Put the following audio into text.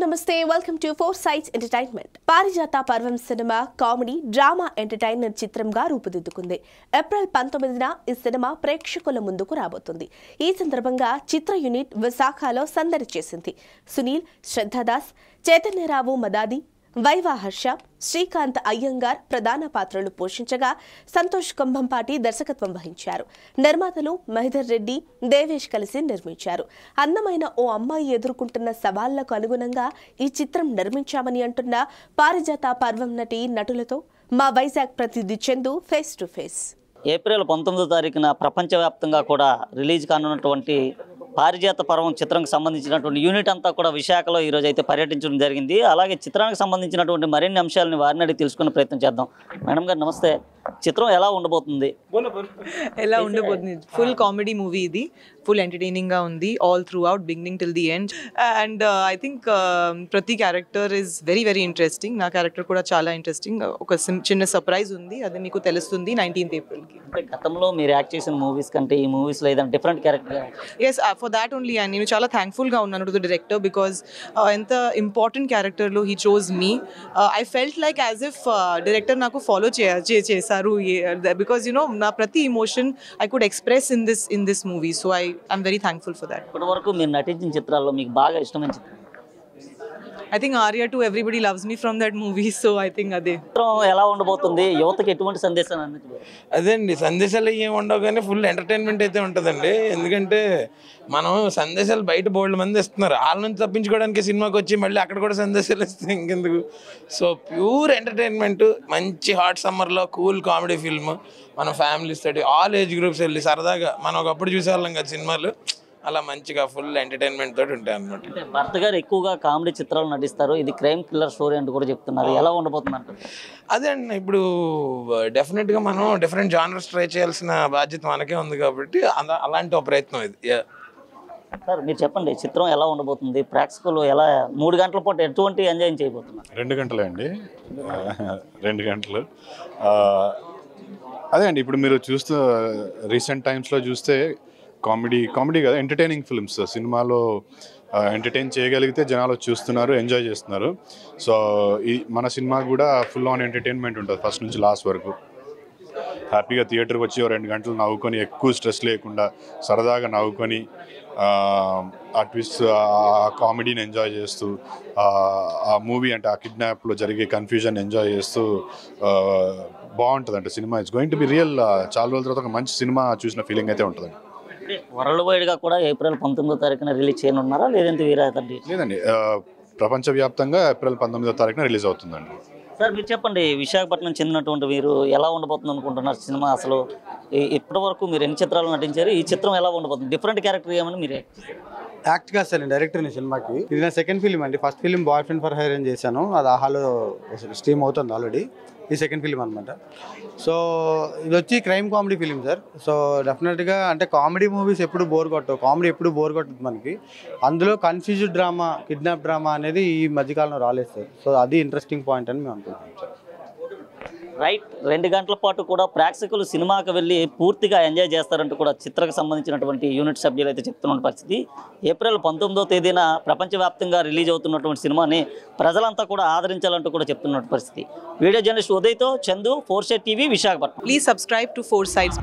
నమస్తే welcome to four sites entertainment. Parijata Parvam cinema comedy drama entertainer చిత్రంగా రూపుదిద్దుకుంది. April 19న ఈ cinema ప్రేక్షకుల ముందుకు రాబోతుంది. ఈ సందర్భంగా చిత్ర యూనిట్ విశాఖలో సందడి చేసింది. సునీల్, శ్రద్ధాదాస్, చైతన్యరావు మదాది, వైవా హర్ష, శ్రీకాంత్ అయ్యంగార్ ప్రధాన పాత్రలు పోషించగా సంతోష్ కంభంపాటి దర్శకత్వం వహించారు. నిర్మాతలు మహిధర్ రెడ్డి, దేవేష్ కలిసి నిర్మించారు. అందమైన ఓ అమ్మాయి ఎదుర్కొంటున్న సవాళ్లకు అనుగుణంగా ఈ చిత్రం నిర్మించామని అంటున్న పారిజాత పర్వం నటులతో మా వైజాగ్ ప్రతినిధి Chandu face to face. April 19వ తారీఖున ప్రపంచవ్యాప్తంగా కూడా రిలీజ్ కానున్నటువంటి పారిజాత పర్వం చిత్రానికి సంబంధించినటువంటి యూనిట్ అంతా కూడా విశాఖలో ఈరోజు అయితే పర్యటించడం జరిగింది. అలాగే చిత్రానికి సంబంధించినటువంటి మరిన్ని అంశాలను వారిని అడిగి తెలుసుకునే ప్రయత్నం చేద్దాం. మేడం గారు నమస్తే. చిత్రం ఎలా ఉండబోతుంది? ఫుల్ కామెడీ మూవీ, ఇది ఫుల్ ఎంటర్టైనింగ్ గా ఉంది all throughout, beginning till the end. And I think ప్రతి character is very very interesting. నా క్యారెక్టర్ కూడా చాలా ఇంట్రెస్టింగ్. ఒక చిన్న సర్ప్రైజ్ ఉంది, అది మీకు తెలుస్తుంది 19th ఏప్రిల్కి. గతంలో మీరు యాక్ట్ చేసిన మూవీస్ కంటే ఈ మూవీస్లో ఏదైనా different character? Yes, for that only. And నేను చాలా థ్యాంక్ఫుల్గా ఉన్నాను టు ద డైరెక్టర్, బికాజ్ ఎంత ఇంపార్టెంట్ క్యారెక్టర్లో he chose me. I felt like as if director నాకు ఫాలో చేశారు, because you know na prati emotion I could express in this movie, so I'm very thankful for that. ఇప్పటివరకు మీరు నటించిన చిత్రాల్లో మీకు బాగా ఇష్టమైన చిత్రం? I think Arya too, everybody loves me from that movie, so I think ade చిత్రం ఎలా ఉండబోతుంది? యువతకి ఎటువంటి సందేశాలు అందించబోతుంది? అదేండి, సందేశాలు ఏమి ఉండవు కానీ ఫుల్ ఎంటర్టైన్మెంట్ అయితే ఉంటుందండి. ఎందుకంటే మనం సందేశాలు బయట బోల్డ్ మంది ఇస్తున్నారు, వాళ్ళ నుంచి తప్పించుకోవడానికి సినిమాకి వచ్చి మళ్ళీ అక్కడ కూడా సందేశాలు ఇస్తే ఇంకెందుకు. సో ప్యూర్ ఎంటర్టైన్మెంట్, మంచి హాట్ సమ్మర్లో కూల్ కామెడీ ఫిల్మ్. మన ఫ్యామిలీస్ తోటి ఆల్ ఏజ్ గ్రూప్స్ వెళ్ళి సరదాగా మనం ఒకప్పుడు చూసేవాళ్ళం కదా సినిమాలు, అలా మంచిగా ఫుల్ ఎంటర్టైన్మెంట్ తోటి ఉంటాయి అన్నమాట. భర్త గారు ఎక్కువగా కామెడీ చిత్రాలు నటిస్తారు, ఇది క్రైమ్ కిల్లర్ స్టోరీ అంటూ కూడా చెప్తున్నారు. ఎలా ఉండబోతుంది అంటారు? అదే అండి, ఇప్పుడు డెఫినెట్గా మనం డిఫరెంట్ జానర్స్ ట్రై చేయాల్సిన బాధ్యత మనకే ఉంది కాబట్టి అలాంటి ఒక ప్రయత్నం ఇది. సార్ మీరు చెప్పండి, చిత్రం ఎలా ఉండబోతుంది? ప్రేక్షకులు ఎలా 3 గంటల పాటు ఎటువంటి ఎంజాయ్ చేయబోతున్నారు? 2 గంటలే అండి, 2 గంటలు. అదే అండి, ఇప్పుడు మీరు చూస్తూ రీసెంట్ టైమ్స్లో చూస్తే కామెడీ కదా, ఎంటర్టైనింగ్ ఫిల్మ్స్ సినిమాలో ఎంటర్టైన్ చేయగలిగితే జనాలు చూస్తున్నారు, ఎంజాయ్ చేస్తున్నారు. సో ఈ మన సినిమా కూడా ఫుల్ ఆన్ ఎంటర్టైన్మెంట్ ఉంటుంది ఫస్ట్ నుంచి లాస్ట్ వరకు. హ్యాపీగా థియేటర్కి వచ్చి 2 గంటలు నవ్వుకొని, ఎక్కువ స్ట్రెస్ లేకుండా సరదాగా నవ్వుకొని ఆ ట్విస్ట్, ఆ కామెడీని ఎంజాయ్ చేస్తూ, ఆ మూవీ అంటే ఆ కిడ్నాప్లో జరిగే కన్ఫ్యూజన్ ఎంజాయ్ చేస్తూ బాగుంటుంది. అంటే cinema it's going to be real. చాలా రోజుల తర్వాత ఒక మంచి సినిమా చూసిన ఫీలింగ్ అయితే ఉంటుంది. వరల్డ్ వైడ్గా కూడా ఏప్రిల్ 19వ తారీఖున రిలీజ్ చేయనున్నారా, లేదంటే లేదండి, ప్రపంచవ్యాప్తంగా ఏప్రిల్ 19వ తారీఖున రిలీజ్ అవుతుందండి. సార్ మీరు చెప్పండి, విశాఖపట్నం చెందినటువంటి మీరు ఎలా ఉండబోతుంది అనుకుంటున్నారు సినిమా? అసలు ఇప్పటి వరకు మీరు ఎన్ని చిత్రాలు నటించారు? ఈ చిత్రం ఎలా ఉండబోతుంది? డిఫరెంట్ క్యారెక్టర్ ఏమని మీరు యాక్ట్ కాదు సార్, నేను డైరెక్టర్ సినిమాకి. ఇది నా సెకండ్ ఫిలిం అండి. First film boyfriend for hire అని చేశాను, అది ఆహాలో స్ట్రీమ్ అవుతుంది ఆల్రెడీ. ఈ సెకండ్ ఫిలిం అనమాట. సో ఇది వచ్చి crime comedy film sir. So డెఫినెట్గా అంటే కామెడీ మూవీస్ ఎప్పుడు బోర్ కొట్టవు, కామెడీ ఎప్పుడు బోర్ కొట్టదు మనకి. అందులో కన్ఫ్యూజ్డ్ డ్రామా, కిడ్నాప్ డ్రామా అనేది ఈ మధ్యకాలంలో రాలేదు సార్. సో అది ఇంట్రెస్టింగ్ పాయింట్ అని మేము అనుకుంటున్నాం సార్. రైట్, 2 గంటల పాటు కూడా ప్రేక్షకులు సినిమాకి వెళ్ళి పూర్తిగా ఎంజాయ్ చేస్తారంటూ కూడా చిత్రకు సంబంధించినటువంటి యూనిట్ సభ్యులు అయితే చెప్తున్న పరిస్థితి. ఏప్రిల్ 19వ తేదీన ప్రపంచవ్యాప్తంగా రిలీజ్ అవుతున్నటువంటి సినిమాని ప్రజలంతా కూడా ఆదరించాలంటూ కూడా చెప్తున్న పరిస్థితి. వీడియో జర్నలిస్ట్ ఉదయ్తో Chandu, 4 Side TV, Visakhapatnam. Please subscribe to 4 Sides.